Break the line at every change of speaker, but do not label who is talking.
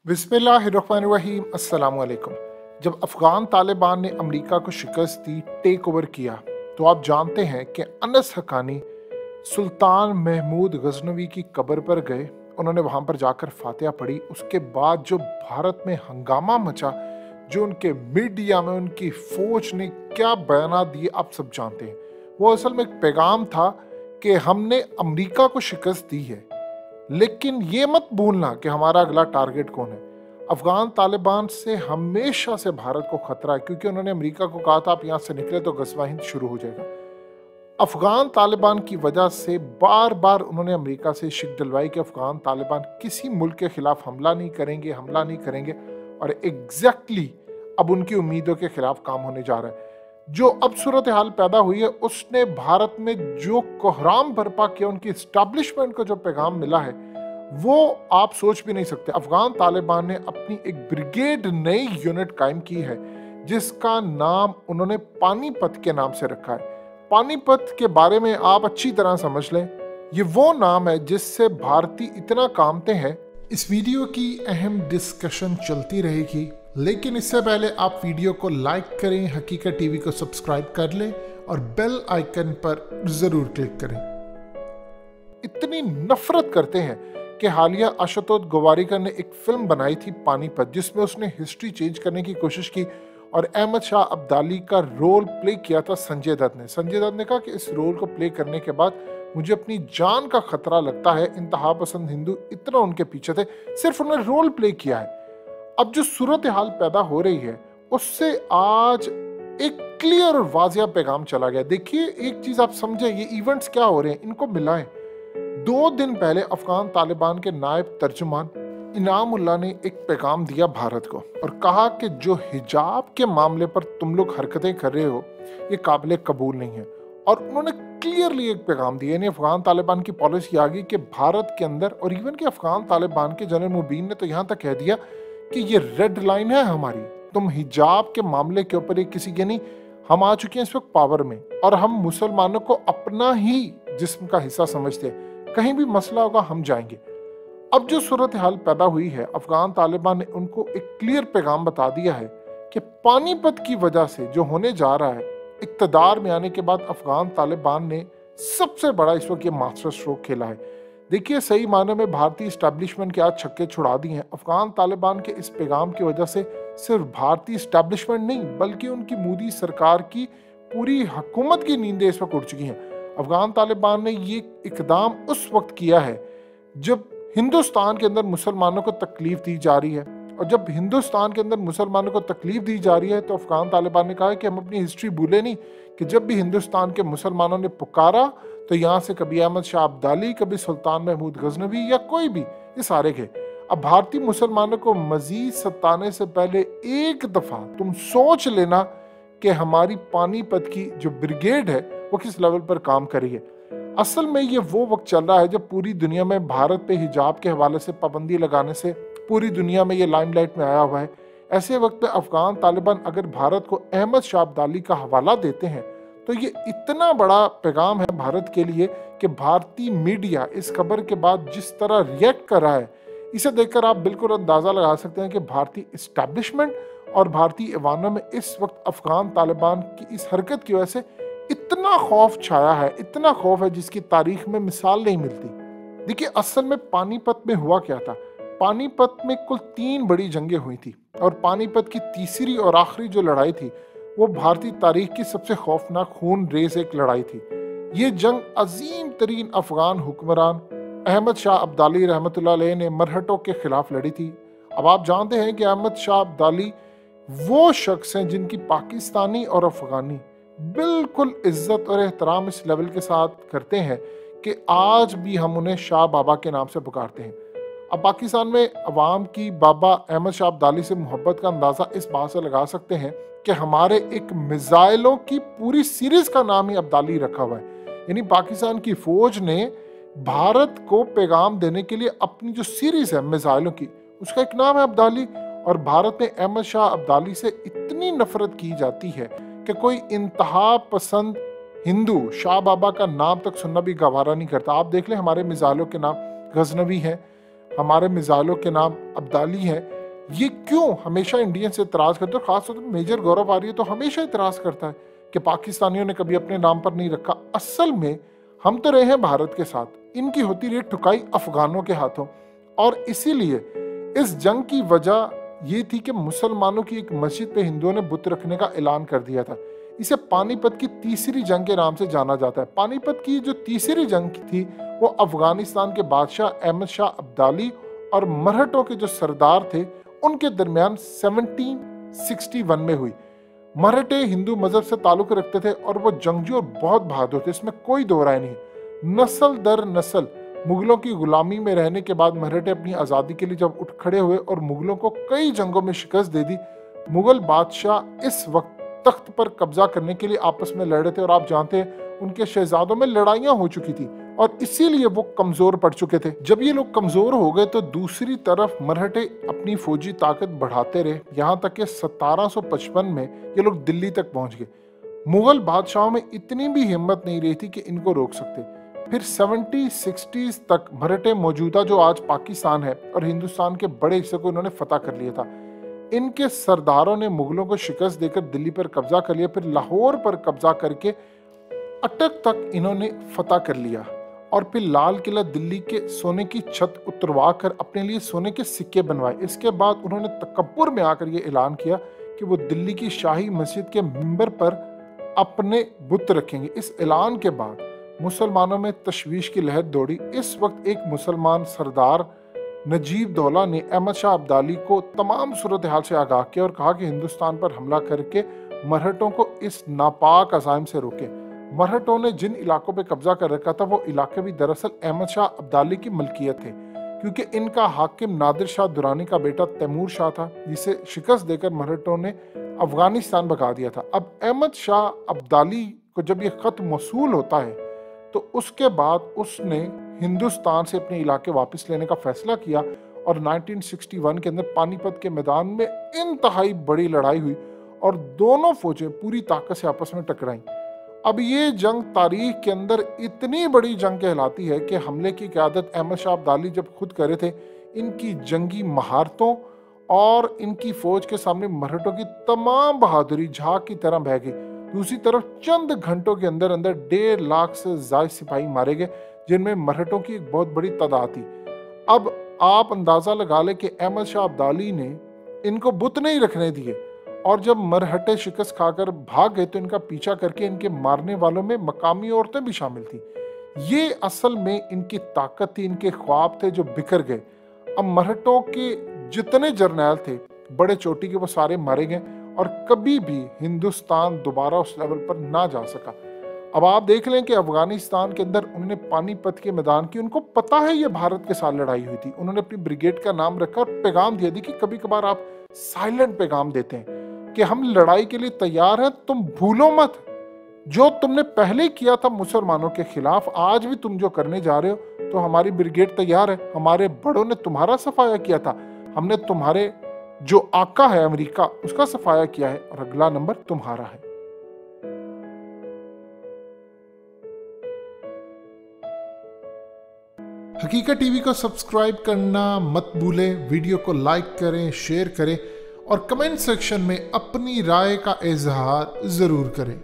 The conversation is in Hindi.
बिस्मिल्लाहिर्रहमानिर्रहीम अस्सलामु अलैकुम। जब अफ़गान तालिबान ने अमेरिका को शिकस्त दी, टेक ओवर किया, तो आप जानते हैं कि अनस हक्कानी सुल्तान महमूद गजनवी की कब्र पर गए। उन्होंने वहाँ पर जाकर फातिहा पढ़ी। उसके बाद जो भारत में हंगामा मचा, जो उनके मीडिया में उनकी फौज ने क्या बयान दिए, आप सब जानते हैं। वो असल में एक पैगाम था कि हमने अमेरिका को शिकस्त दी है, लेकिन ये मत भूलना कि हमारा अगला टारगेट कौन है। अफगान तालिबान से हमेशा से भारत को खतरा है, क्योंकि उन्होंने अमेरिका को कहा था आप यहाँ से निकले तो गज़वा हिंद शुरू हो जाएगा। अफगान तालिबान की वजह से बार बार उन्होंने अमेरिका से शिक दिलवाई कि अफगान तालिबान किसी मुल्क के खिलाफ हमला नहीं करेंगे, और एग्जैक्टली अब उनकी उम्मीदों के खिलाफ काम होने जा रहा है। जो अब सूरत हाल पैदा हुई है, उसने भारत में जो कोहराम बर्पा किया, उनकी इस्टेब्लिशमेंट को जो पैगाम मिला है, वो आप सोच भी नहीं सकते। अफगान तालिबान ने अपनी एक ब्रिगेड नई यूनिट कायम की है, जिसका नाम उन्होंने पानीपत के नाम से रखा है। पानीपत के बारे में आप अच्छी तरह समझ लें, ये वो नाम है जिससे भारतीय इतना कामते हैं। इस वीडियो की अहम डिस्कशन चलती रहेगी, लेकिन इससे पहले आप वीडियो को लाइक करें, हकीकत टीवी को सब्सक्राइब कर लें और बेल आइकन पर जरूर क्लिक करें। इतनी नफरत करते हैं कि हालिया आशुतोष गोवारिकर ने एक फिल्म बनाई थी पानीपत, जिसमें उसने हिस्ट्री चेंज करने की कोशिश की और अहमद शाह अब्दाली का रोल प्ले किया था संजय दत्त ने। संजय दत्त ने कहा कि इस रोल को प्ले करने के बाद मुझे अपनी जान का खतरा लगता है। इंतहा पसंद हिंदू इतना उनके पीछे थे, सिर्फ उन्होंने रोल प्ले किया है। अब जो सूरत हाल पैदा हो रही है, उससे आज एक क्लियर और वाजिया पैगाम चला गया। देखिए, एक चीज आप समझे, ये इवेंट्स क्या हो रहे हैं, इनको मिलाएं। 2 दिन पहले अफगान तालिबान के नायब तर्जुमान इनामुल्लाह ने एक पैगाम दिया भारत को और कहा कि जो हिजाब के मामले पर तुम लोग हरकतें कर रहे हो, ये काबिल कबूल नहीं है। और उन्होंने क्लियरली एक पैगाम दिया। यानी अफगान तालिबान की पॉलिसी आ गई कि भारत के अंदर, और इवन के अफगान तालिबान के जनरल मुबीन ने तो यहाँ तक कह दिया कि ये रेड लाइन है हमारी, तुम हिजाब के मामले के ऊपर किसी के नहीं, हम आ चुके हैं इस वक्त पावर में और हम मुसलमानों को अपना ही जिस्म का हिस्सा समझते हैं, कहीं भी मसला होगा हम जाएंगे। अब जो सूरत हाल पैदा हुई है, अफगान तालिबान ने उनको एक क्लियर पैगाम बता दिया है कि पानीपत की वजह से जो होने जा रहा है, इक्तदार में आने के बाद अफगान तालिबान ने सबसे बड़ा इस वक्त ये मास्टर स्ट्रोक खेला है। देखिए, सही मायने में भारतीय इस्टेब्लिशमेंट के आज छक्के छुड़ा दिए हैं। अफगान तालिबान के इस पैगाम की वजह से सिर्फ भारतीय इस्टेब्लिशमेंट नहीं, बल्कि उनकी मोदी सरकार की पूरी हुकूमत की नींदें इस वक्त उड़ चुकी हैं। अफगान तालिबान ने ये इकदाम उस वक्त किया है जब हिंदुस्तान के अंदर मुसलमानों को तकलीफ दी जा रही है, और जब हिंदुस्तान के अंदर मुसलमानों को तकलीफ दी जा रही है, तो अफगान तालिबान ने कहा है कि हम अपनी हिस्ट्री भूले नहीं कि जब भी हिंदुस्तान के मुसलमानों ने पुकारा तो यहाँ से कभी अहमद शाह अब्दाली, कभी सुल्तान महमूद गजनवी या कोई भी, ये सारे गए। अब भारतीय मुसलमानों को मजीद सताने से पहले एक दफा तुम सोच लेना कि हमारी पानीपत की जो ब्रिगेड है वो किस लेवल पर काम करी है। असल में ये वो वक्त चल रहा है जब पूरी दुनिया में भारत पे हिजाब के हवाले से पाबंदी लगाने से पूरी दुनिया में ये लाइमलाइट में आया हुआ है। ऐसे वक्त में अफगान तालिबान अगर भारत को अहमद शाह अब्दाली का हवाला देते हैं, तो ये इतना बड़ा पैगाम है भारत के लिए कि भारतीय मीडिया इस खबर के बाद जिस तरह रिएक्ट कर रहा है, इसे देखकर आप बिल्कुल अंदाजा लगा सकते हैं कि भारतीय इस्टेब्लिशमेंट और भारतीय ऐवानों में इस वक्त अफगान तालिबान की इस हरकत की वजह से इतना खौफ छाया है, इतना खौफ है जिसकी तारीख में मिसाल नहीं मिलती। देखिए, असल में पानीपत में हुआ क्या था। पानीपत में कुल 3 बड़ी जंगें हुई थी, और पानीपत की तीसरी और आखिरी जो लड़ाई थी, वो भारतीय तारीख की सबसे खौफनाक खून रेज एक लड़ाई थी। ये जंग अजीम तरीन अफगान हुक्मरान अहमद शाह अब्दाली रहमतुल्लाह अलैह ने मरहटों के खिलाफ लड़ी थी। अब आप जानते हैं कि अहमद शाह अब्दाली वो शख्स हैं जिनकी पाकिस्तानी और अफगानी बिल्कुल इज्जत और एहतराम इस लेवल के साथ करते हैं कि आज भी हम उन्हें शाह बाबा के नाम से पुकारते हैं। अब पाकिस्तान में अवाम की बाबा अहमद शाह अब्दाली से मोहब्बत का अंदाज़ा इस बात से लगा सकते हैं कि हमारे एक मिसाइलों की पूरी सीरीज का नाम ही अब्दाली रखा हुआ है। यानी पाकिस्तान की फौज ने भारत को पैगाम देने के लिए अपनी जो सीरीज है मिसाइलों की, उसका एक नाम है अब्दाली। और भारत में अहमद शाह अब्दाली से इतनी नफरत की जाती है कि कोई इंतहा पसंद हिंदू शाह बाबा का नाम तक सुनना भी गवारा नहीं करता। आप देख लें, हमारे मिसाइलों के नाम गजनवी हैं, हमारे मिसाइलों के नाम अब्दाली हैं, ये क्यों हमेशा इंडियन से इतराज करते हैं, खासतौर पर मेजर गौरव आर्य तो हमेशा इतराज करता है कि पाकिस्तानियों ने कभी अपने नाम पर नहीं रखा। असल में हम तो रहे हैं भारत के साथ, इनकी होती रही ठुकाई अफगानों के हाथों। और इसीलिए इस जंग की वजह ये थी कि मुसलमानों की एक मस्जिद पे हिंदुओं ने बुत रखने का ऐलान कर दिया था। इसे पानीपत की तीसरी जंग के नाम से जाना जाता है। पानीपत की जो तीसरी जंग थी वो अफगानिस्तान के बादशाह अहमद शाह अब्दाली और मरहटों के जो सरदार थे उनके दरमियान 1761 में हुई। मराठे हिंदू मजहब से ताल्लुक रखते थे और वो जंगजू और बहुत बहादुर थे, इसमें कोई दो राय नहीं। नस्ल दर नस्ल मुगलों की गुलामी में रहने के बाद मराठे अपनी आज़ादी के लिए जब उठ खड़े हुए और मुगलों को कई जंगों में शिकस्त दे दी। मुगल बादशाह इस वक्त तख्त पर कब्जा करने के लिए आपस में लड़ रहे थे और आप जानते हैं उनके शहजादों में लड़ाइयां हो चुकी थी और इसीलिए वो कमजोर पड़ चुके थे। जब ये लोग कमजोर हो गए तो दूसरी तरफ मराठे अपनी फौजी ताकत बढ़ाते रहे, यहाँ तक कि 1755 में ये लोग दिल्ली तक पहुंच गए। मुगल बादशाहों में इतनी भी हिम्मत नहीं रही थी कि इनको रोक सकते। फिर 70-60s तक मराठे मौजूदा जो आज पाकिस्तान है और हिंदुस्तान के बड़े हिस्से को इन्होंने फतह कर लिया था। इनके सरदारों ने मुगलों को शिकस्त देकर दिल्ली पर कब्जा कर लिया, फिर लाहौर पर कब्जा करके अटक तक इन्होंने फतह कर लिया और फिर लाल किला दिल्ली के सोने की छत उतरवा कर अपने लिए सोने के सिक्के बनवाए। इसके बाद उन्होंने तकब्बुर में आकर ये ऐलान किया कि वो दिल्ली की शाही मस्जिद के मिंबर पर अपने बुत रखेंगे। इस ऐलान के बाद मुसलमानों में तशवीश की लहर दौड़ी। इस वक्त एक मुसलमान सरदार नजीब दौला ने अहमद शाह अब्दाली को तमाम सूरत हाल से आगाह किया और कहा कि हिंदुस्तान पर हमला करके मरहटों को इस नापाक अज़ाइम से रोके। मरहटों ने जिन इलाकों पे कब्जा कर रखा था वो इलाके भी दरअसल अहमद शाह अब्दाली की मलकियत थे, क्योंकि इनका हाकिम नादिर शाह दुरानी का बेटा तैमूर शाह था, जिसे शिकस्त देकर मरहटों ने अफगानिस्तान भगा दिया था। अब अहमद शाह अब्दाली को जब ये खत मौसूल होता है तो उसके बाद उसने हिंदुस्तान से अपने इलाके वापस लेने का फैसला किया और 1961 के अंदर पानीपत के मैदान में इंतहाई बड़ी लड़ाई हुई और दोनों फौजें पूरी ताकत से आपस में टकराईं। अब ये जंग तारीख के अंदर इतनी बड़ी जंग कहलाती है कि हमले की क़यादत अहमद शाह अब्दाली जब खुद करे थे, इनकी जंगी महारतों और इनकी फौज के सामने मरहटों की तमाम बहादुरी झाग की तरह बह गई। दूसरी तरफ चंद घंटों के अंदर अंदर 1.5 लाख से ज़ायद सिपाही मारे गए, जिनमें मरहटों की एक बहुत बड़ी तादाद थी। अब आप अंदाज़ा लगा लें कि अहमद शाह अब्दाली ने इनको बुत नहीं रखने दिए और जब मरहटे शिकस्त खाकर भाग गए तो इनका पीछा करके इनके मारने वालों में मकामी औरतें भी शामिल थी। ये असल में इनकी ताकत थी, इनके ख्वाब थे जो बिखर गए। अब मरहटों के जितने जर्नैल थे बड़े चोटी के वो सारे मारे गए और कभी भी हिंदुस्तान दोबारा उस लेवल पर ना जा सका। अब आप देख लें कि अफगानिस्तान के अंदर उन्होंने पानीपत के मैदान की, उनको पता है ये भारत के साथ लड़ाई हुई थी, उन्होंने अपनी ब्रिगेड का नाम रखा और पैगाम दिया कि कभी कभार आप साइलेंट पैगाम देते हैं कि हम लड़ाई के लिए तैयार हैं, तुम भूलो मत जो तुमने पहले किया था मुसलमानों के खिलाफ, आज भी तुम जो करने जा रहे हो तो हमारी ब्रिगेड तैयार है। हमारे बड़ों ने तुम्हारा सफाया किया था, हमने तुम्हारे जो आका है अमेरिका उसका सफाया किया है और अगला नंबर तुम्हारा है। हकीकत टीवी को सब्सक्राइब करना मत भूलें, वीडियो को लाइक करें, शेयर करें और कमेंट सेक्शन में अपनी राय का इजहार जरूर करें।